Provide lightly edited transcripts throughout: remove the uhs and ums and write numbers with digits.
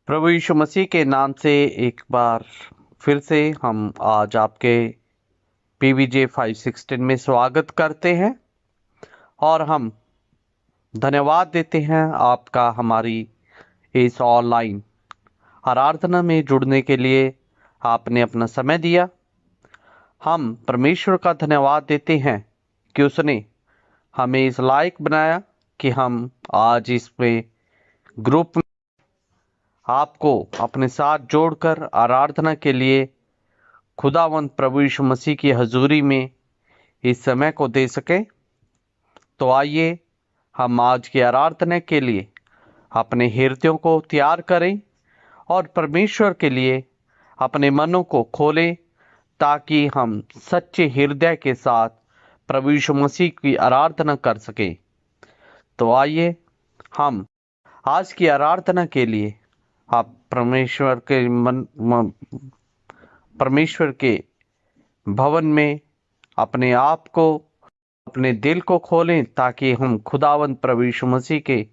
प्रभु यीशु मसीह के नाम से एक बार फिर से हम आज आपके PVJ 516 में स्वागत करते हैं और हम धन्यवाद देते हैं आपका हमारी इस ऑनलाइन आराधना में जुड़ने के लिए आपने अपना समय दिया। हम परमेश्वर का धन्यवाद देते हैं कि उसने हमें इस लायक बनाया कि हम आज इसमें ग्रुप में आपको अपने साथ जोड़कर आराधना के लिए खुदावंद प्रभु यीशु मसीह की हजूरी में इस समय को दे सके। तो आइए हम आज की आराधना के लिए अपने हृदयों को तैयार करें और परमेश्वर के लिए अपने मनों को खोलें ताकि हम सच्चे हृदय के साथ प्रभु यीशु मसीह की आराधना कर सकें। तो आइए हम आज की आराधना के लिए आप परमेश्वर के भवन में अपने आप को, अपने दिल को खोलें ताकि हम खुदावंद प्रभु यीशु मसीह के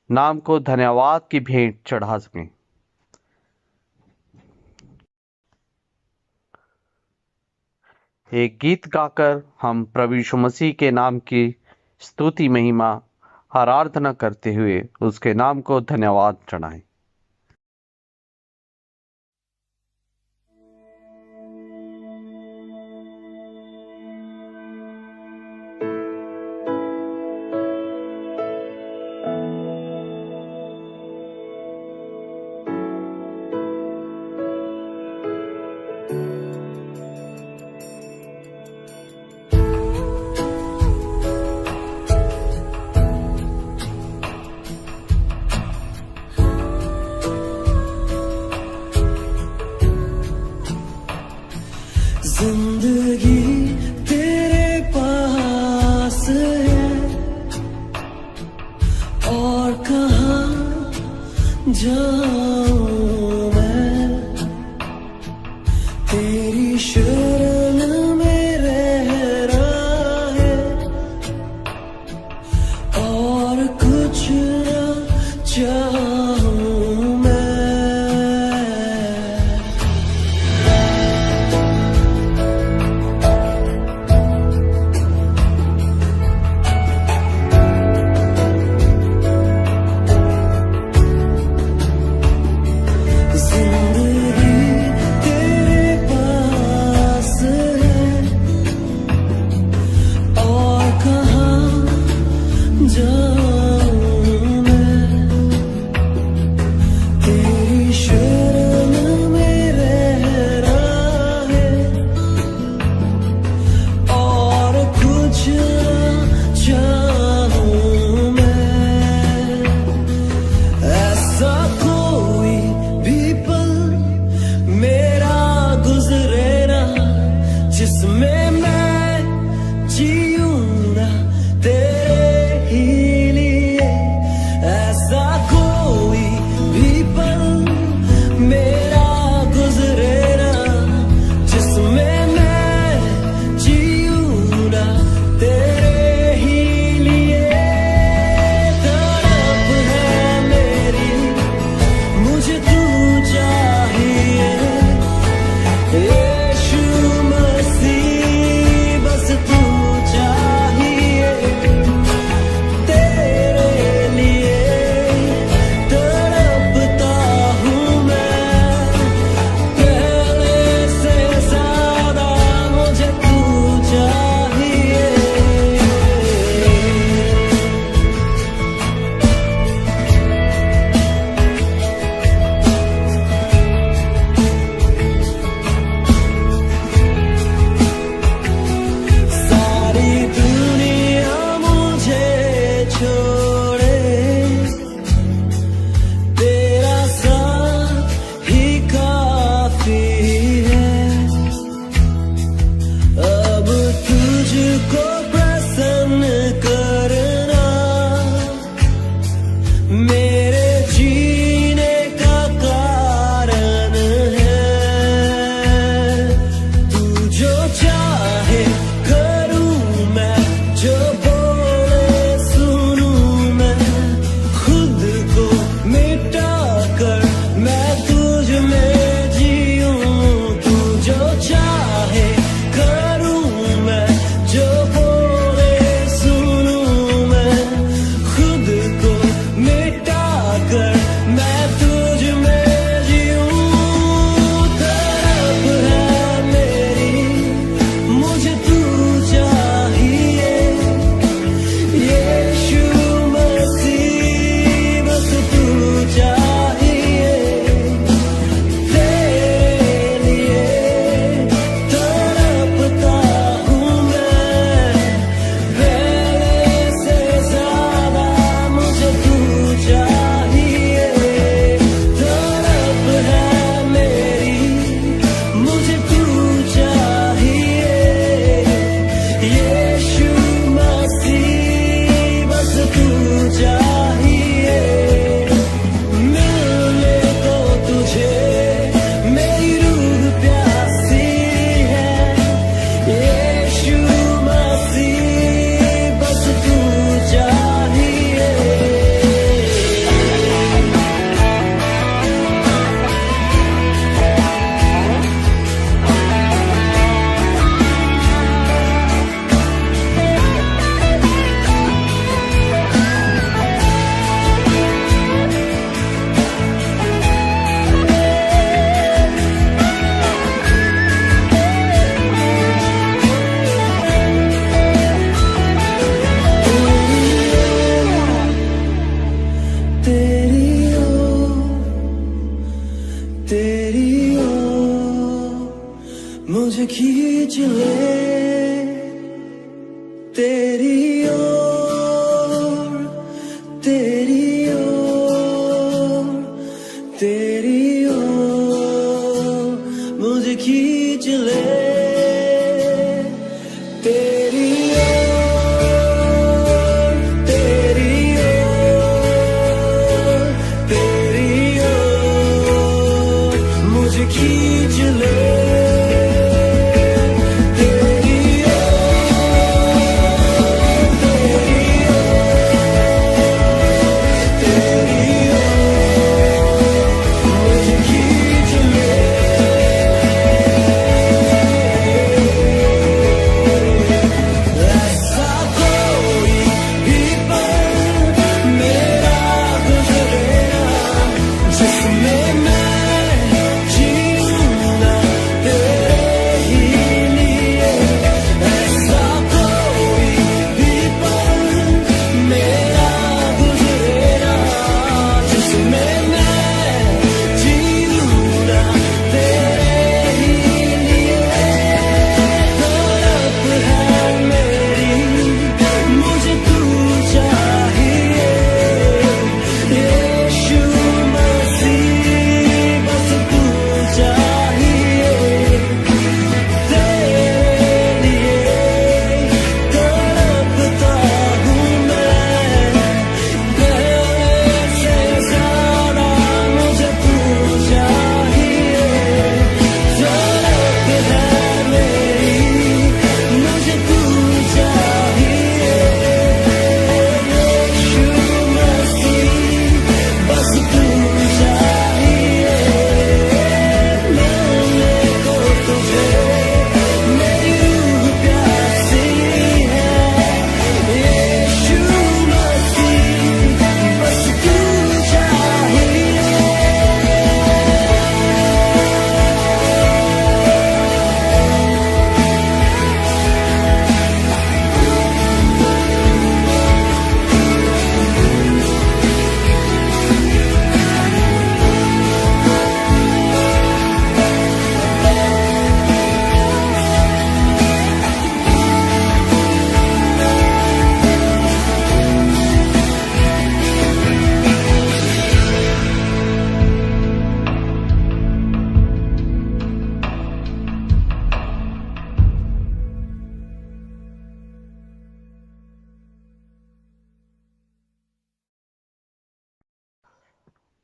नाम को धन्यवाद की भेंट चढ़ा सकें। एक गीत गाकर हम प्रभु यीशु मसीह के नाम की स्तुति महिमा आराधना करते हुए उसके नाम को धन्यवाद चढ़ाएं। जिंदगी तेरे पास है और कहाँ जाऊं मैं, तेरी शरण में रहना है और कुछ न चाहूं मैं। मुझे खींच ले तेरी ओर, तेरी ओर, तेरी ओर, मुझे खींच ले तेरी ओर, तेरी ओर, तेरी ओर, मुझे खींच ले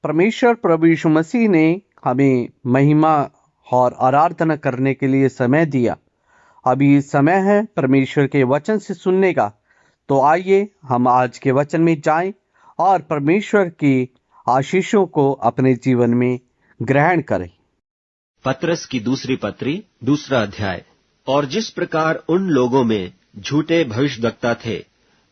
परमेश्वर प्रभु यीशु मसीह ने हमें महिमा और आराधना करने के लिए समय दिया। अभी समय है परमेश्वर के वचन से सुनने का। तो आइए हम आज के वचन में जाएं और परमेश्वर की आशीषों को अपने जीवन में ग्रहण करें। पतरस की दूसरी पत्री, दूसरा अध्याय। और जिस प्रकार उन लोगों में झूठे भविष्यद्वक्ता थे,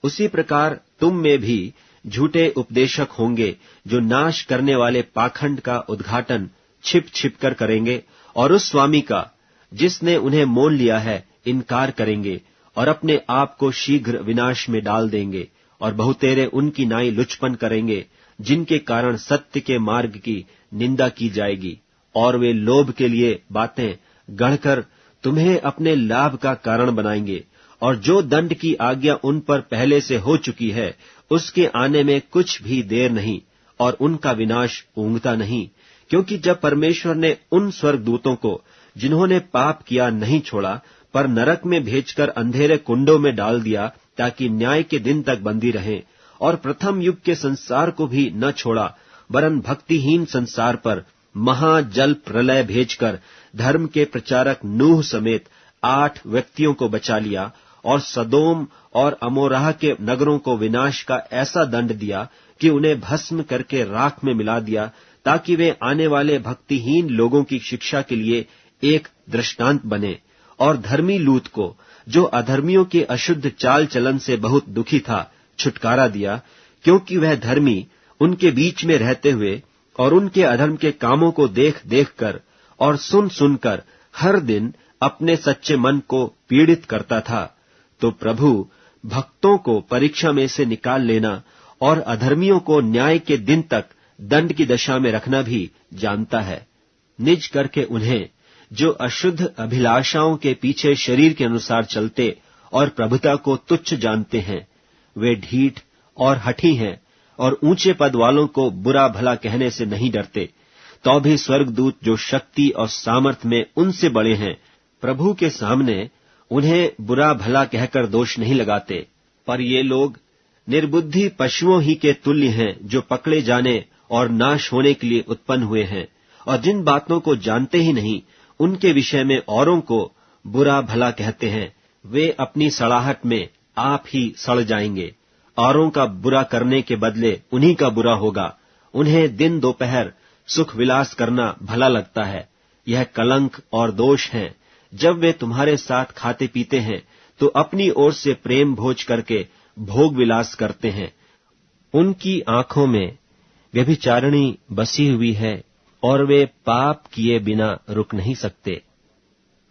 उसी प्रकार तुम में भी झूठे उपदेशक होंगे, जो नाश करने वाले पाखंड का उद्घाटन छिप छिप कर करेंगे और उस स्वामी का जिसने उन्हें मोल लिया है इनकार करेंगे और अपने आप को शीघ्र विनाश में डाल देंगे। और बहुतेरे उनकी नाई लुचपन करेंगे, जिनके कारण सत्य के मार्ग की निंदा की जाएगी। और वे लोभ के लिए बातें गढ़कर तुम्हें अपने लाभ का कारण बनाएंगे। और जो दंड की आज्ञा उन पर पहले से हो चुकी है, उसके आने में कुछ भी देर नहीं, और उनका विनाश ऊँघता नहीं। क्योंकि जब परमेश्वर ने उन स्वर्गदूतों को जिन्होंने पाप किया नहीं छोड़ा, पर नरक में भेजकर अंधेरे कुंडों में डाल दिया, ताकि न्याय के दिन तक बंदी रहें, और प्रथम युग के संसार को भी न छोड़ा, वरन भक्तिहीन संसार पर महाजल प्रलय भेजकर धर्म के प्रचारक नूह समेत 8 व्यक्तियों को बचा लिया, और सदोम और अमोराह के नगरों को विनाश का ऐसा दंड दिया कि उन्हें भस्म करके राख में मिला दिया, ताकि वे आने वाले भक्तिहीन लोगों की शिक्षा के लिए एक दृष्टांत बने। और धर्मी लूत को, जो अधर्मियों के अशुद्ध चाल चलन से बहुत दुखी था, छुटकारा दिया, क्योंकि वह धर्मी उनके बीच में रहते हुए और उनके अधर्म के कामों को देख देख कर और सुन सुनकर हर दिन अपने सच्चे मन को पीड़ित करता था। तो प्रभु भक्तों को परीक्षा में से निकाल लेना और अधर्मियों को न्याय के दिन तक दंड की दशा में रखना भी जानता है। निज करके उन्हें जो अशुद्ध अभिलाषाओं के पीछे शरीर के अनुसार चलते और प्रभुता को तुच्छ जानते हैं। वे ढीठ और हठी हैं और ऊंचे पद वालों को बुरा भला कहने से नहीं डरते। तो भी स्वर्गदूत जो शक्ति और सामर्थ में उनसे बड़े हैं, प्रभु के सामने उन्हें बुरा भला कहकर दोष नहीं लगाते। पर ये लोग निर्बुद्धि पशुओं ही के तुल्य हैं, जो पकड़े जाने और नाश होने के लिए उत्पन्न हुए हैं, और जिन बातों को जानते ही नहीं उनके विषय में औरों को बुरा भला कहते हैं। वे अपनी सड़ाहट में आप ही सड़ जाएंगे। औरों का बुरा करने के बदले उन्हीं का बुरा होगा। उन्हें दिन दोपहर सुख विलास करना भला लगता है। यह कलंक और दोष है। जब वे तुम्हारे साथ खाते पीते हैं तो अपनी ओर से प्रेम भोज करके भोग विलास करते हैं। उनकी आंखों में व्यभिचारिणी बसी हुई है और वे पाप किए बिना रुक नहीं सकते।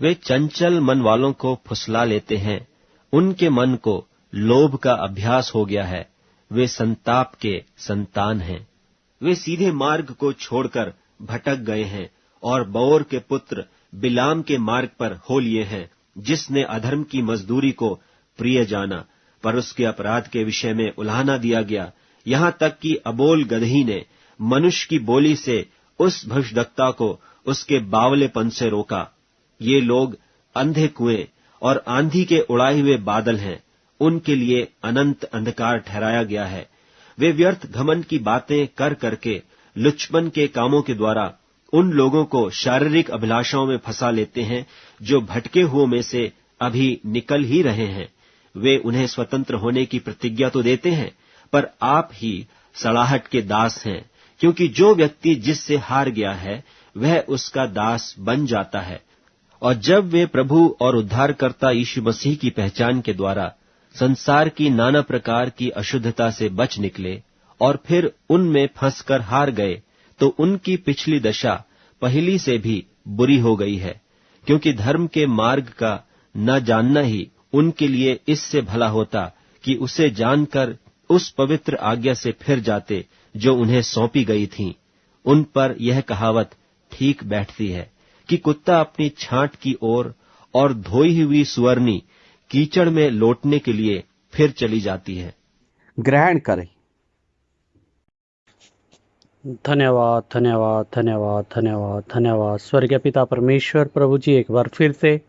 वे चंचल मन वालों को फुसला लेते हैं। उनके मन को लोभ का अभ्यास हो गया है। वे संताप के संतान हैं। वे सीधे मार्ग को छोड़कर भटक गए हैं और बओर के पुत्र बिलाम के मार्ग पर हो लिए हैं, जिसने अधर्म की मजदूरी को प्रिय जाना, पर उसके अपराध के विषय में उलाहना दिया गया। यहाँ तक कि अबोल गदही ने मनुष्य की बोली से उस भविष्यद्वक्ता को उसके बावलेपन से रोका। ये लोग अंधे कुएं और आंधी के उड़ाए हुए बादल हैं। उनके लिए अनंत अंधकार ठहराया गया है। वे व्यर्थ घमंड की बातें कर करके लुचपन के कामों के द्वारा उन लोगों को शारीरिक अभिलाषाओं में फंसा लेते हैं, जो भटके हुओं में से अभी निकल ही रहे हैं। वे उन्हें स्वतंत्र होने की प्रतिज्ञा तो देते हैं, पर आप ही सड़ाहट के दास हैं, क्योंकि जो व्यक्ति जिससे हार गया है वह उसका दास बन जाता है। और जब वे प्रभु और उद्धारकर्ता यीशु मसीह की पहचान के द्वारा संसार की नाना प्रकार की अशुद्धता से बच निकले और फिर उनमें फंसकर हार गए, तो उनकी पिछली दशा पहली से भी बुरी हो गई है, क्योंकि धर्म के मार्ग का न जानना ही उनके लिए इससे भला होता कि उसे जानकर उस पवित्र आज्ञा से फिर जाते जो उन्हें सौंपी गई थी। उन पर यह कहावत ठीक बैठती है कि कुत्ता अपनी छांट की ओर और धोई हुई सुअरनी कीचड़ में लौटने के लिए फिर चली जाती है। ग्रहण करें। धन्यवाद धन्यवाद धन्यवाद धन्यवाद धन्यवाद। स्वर्गीय पिता परमेश्वर प्रभु जी, एक बार फिर से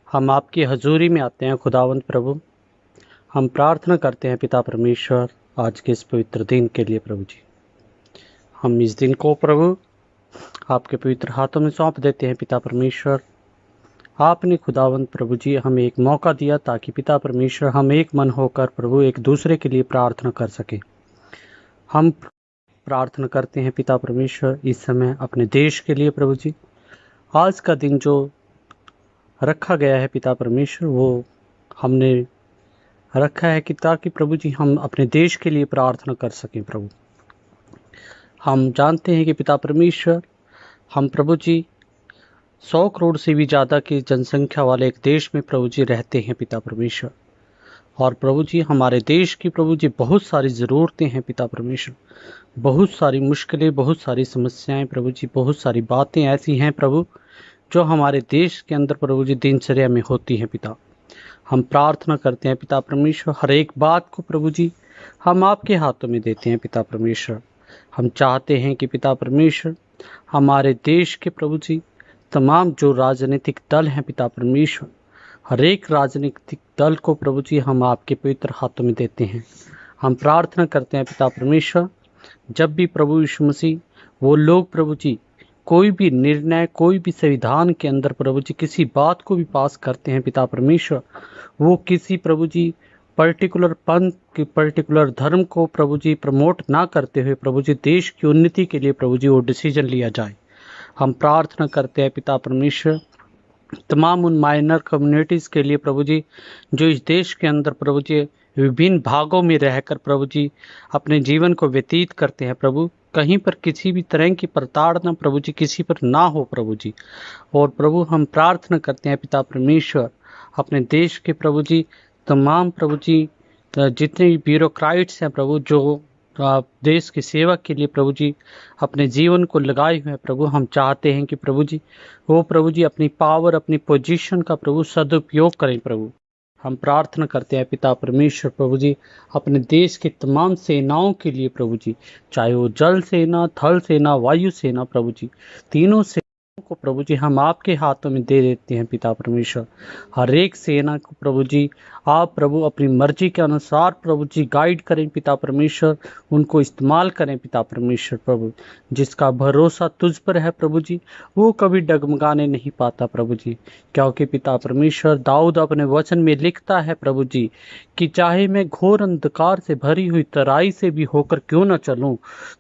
हम आपकी हजूरी में आते हैं। खुदावंत प्रभु, हम प्रार्थना करते हैं पिता परमेश्वर आज के इस पवित्र दिन के लिए। प्रभु जी, हम इस दिन को प्रभु आपके पवित्र हाथों में सौंप देते हैं। पिता परमेश्वर, आपने खुदावंत प्रभु जी हमें एक मौका दिया ताकि पिता परमेश्वर हम एक मन होकर प्रभु एक दूसरे के लिए प्रार्थना कर सकें। हम प्रार्थना करते हैं पिता परमेश्वर इस समय अपने देश के लिए। प्रभु जी, आज का दिन जो रखा गया है पिता परमेश्वर, वो हमने रखा है कि ताकि प्रभु जी हम अपने देश के लिए प्रार्थना कर सकें। प्रभु, हम जानते हैं कि पिता परमेश्वर हम प्रभु जी 100 करोड़ से भी ज़्यादा की जनसंख्या वाले एक देश में प्रभु जी रहते हैं पिता परमेश्वर। और प्रभु जी हमारे देश की प्रभु जी बहुत सारी ज़रूरतें हैं पिता परमेश्वर, बहुत सारी मुश्किलें, बहुत सारी समस्याएं प्रभु जी, बहुत सारी बातें ऐसी हैं प्रभु जो हमारे देश के अंदर प्रभु जी दिनचर्या में होती हैं। पिता, हम प्रार्थना करते हैं पिता परमेश्वर, हर एक बात को प्रभु जी हम आपके हाथों में देते हैं। पिता परमेश्वर, हम चाहते हैं कि पिता परमेश्वर हमारे देश के प्रभु जी तमाम जो राजनीतिक दल हैं पिता परमेश्वर, हर एक राजनीतिक दल को प्रभु जी हम आपके पवित्र हाथों में देते हैं। हम प्रार्थना करते हैं पिता परमेश्वर, जब भी प्रभु यीशु मसीह वो लोग प्रभु जी कोई भी निर्णय, कोई भी संविधान के अंदर प्रभु जी किसी बात को भी पास करते हैं पिता परमेश्वर, वो किसी प्रभु जी पर्टिकुलर पंथ की पर्टिकुलर धर्म को प्रभु जी प्रमोट ना करते हुए प्रभु जी देश की उन्नति के लिए प्रभु जी वो डिसीजन लिया जाए। हम प्रार्थना करते हैं पिता परमेश्वर तमाम उन माइनर कम्युनिटीज़ के लिए प्रभु जी जो इस देश के अंदर प्रभु जी विभिन्न भागों में रहकर प्रभु जी अपने जीवन को व्यतीत करते हैं। प्रभु, कहीं पर किसी भी तरह की प्रताड़ना प्रभु जी किसी पर ना हो प्रभु जी। और प्रभु, हम प्रार्थना करते हैं पिता परमेश्वर अपने देश के प्रभु जी तमाम प्रभु जी जितने भी ब्यूरोक्राइट्स हैं प्रभु जो आप देश की सेवा के लिए प्रभु जी अपने जीवन को लगाए हुए हैं प्रभु। हम चाहते हैं कि प्रभु जी वो प्रभु जी अपनी पावर, अपनी पोजीशन का प्रभु सदुपयोग करें प्रभु। हम प्रार्थना करते हैं पिता परमेश्वर प्रभु जी अपने देश की तमाम सेनाओं के लिए प्रभु जी, चाहे वो जल सेना, थल सेना, वायु सेना प्रभु जी, तीनों सेनाओं को प्रभु जी हम आपके हाथों में दे देते हैं पिता परमेश्वर। हर एक सेना को प्रभु जी आप प्रभु अपनी मर्जी के अनुसार प्रभु जी गाइड करें पिता परमेश्वर, उनको इस्तेमाल करें पिता परमेश्वर प्रभु। जिसका भरोसा तुझ पर है प्रभु जी वो कभी डगमगाने नहीं पाता प्रभु जी, क्योंकि पिता परमेश्वर दाऊद अपने वचन में लिखता है प्रभु जी कि चाहे मैं घोर अंधकार से भरी हुई तराई से भी होकर क्यों न चलूं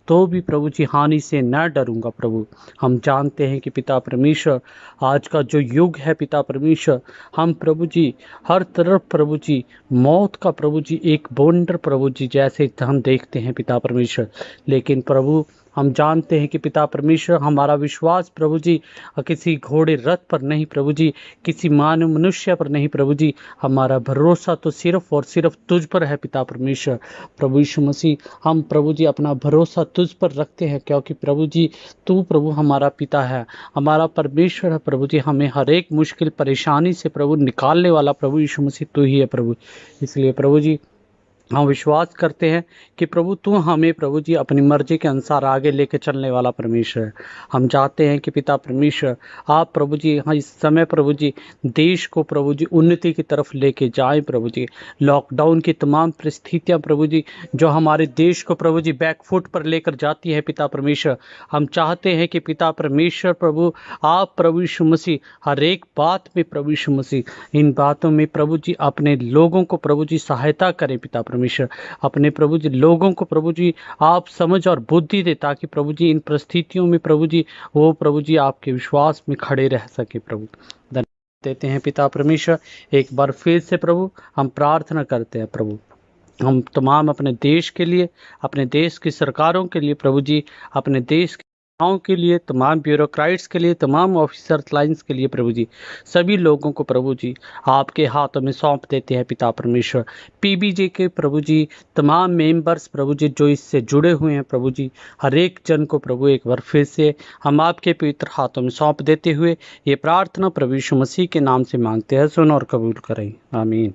तो भी प्रभु जी हानि से न डरूंगा प्रभु। हम जानते हैं कि पिता परमेश्वर आज का जो युग है पिता परमेश्वर, हम प्रभु जी हर तरफ प्रभु जी मौत का प्रभु जी एक बवंडर प्रभु जी जैसे हम देखते हैं पिता परमेश्वर। लेकिन प्रभु हम जानते हैं कि पिता परमेश्वर हमारा विश्वास प्रभु जी किसी घोड़े रथ पर नहीं प्रभु जी, किसी मानव मनुष्य पर नहीं प्रभु जी, हमारा भरोसा तो सिर्फ और सिर्फ तुझ पर है पिता परमेश्वर। प्रभु यीशु मसीह हम प्रभु जी अपना भरोसा तुझ पर रखते हैं, क्योंकि प्रभु जी तू प्रभु हमारा पिता है, हमारा परमेश्वर है प्रभु जी। हमें हर एक मुश्किल परेशानी से प्रभु निकालने वाला प्रभु यीशु मसीह तू ही है प्रभु। इसलिए प्रभु जी हम विश्वास करते हैं कि प्रभु तू हमें प्रभु जी अपनी मर्जी के अनुसार आगे लेके चलने वाला परमेश्वर है। हम चाहते हैं कि पिता परमेश्वर आप प्रभु जी हाँ इस समय प्रभु जी देश को प्रभु जी उन्नति की तरफ लेके जाएं प्रभु जी। लॉकडाउन की तमाम परिस्थितियां प्रभु जी जो हमारे देश को प्रभु जी बैकफुट पर लेकर जाती है पिता परमेश्वर, हम चाहते हैं कि पिता परमेश्वर प्रभु आप प्रभु यीशु मसीह हर एक बात में प्रभु यीशु मसीह इन बातों में प्रभु जी अपने लोगों को प्रभु जी सहायता करें पिता परमेश्वर। अपने प्रभु जी लोगों को प्रभु जी आप समझ और बुद्धि दे, ताकि प्रभु जी इन परिस्थितियों में प्रभु जी वो प्रभु जी आपके विश्वास में खड़े रह सके प्रभु। धन्यवाद देते हैं पिता परमेश्वर। एक बार फिर से प्रभु हम प्रार्थना करते हैं प्रभु, हम तमाम अपने देश के लिए, अपने देश की सरकारों के लिए प्रभु जी, अपने देश के के लिए, तमाम ब्यूरोक्रेट्स के लिए, तमाम ऑफिसर लाइन्स के लिए प्रभु जी, सभी लोगों को प्रभु जी आपके हाथों में सौंप देते हैं पिता परमेश्वर। पीबीजे के प्रभु जी तमाम मेंबर्स प्रभु जी जो इससे जुड़े हुए हैं प्रभु जी, हर एक जन को प्रभु एक बार फिर से हम आपके पवित्र हाथों में सौंप देते हुए ये प्रार्थना प्रभु यीशु मसीह के नाम से मांगते हैं, सुन और कबूल करें, आमीन।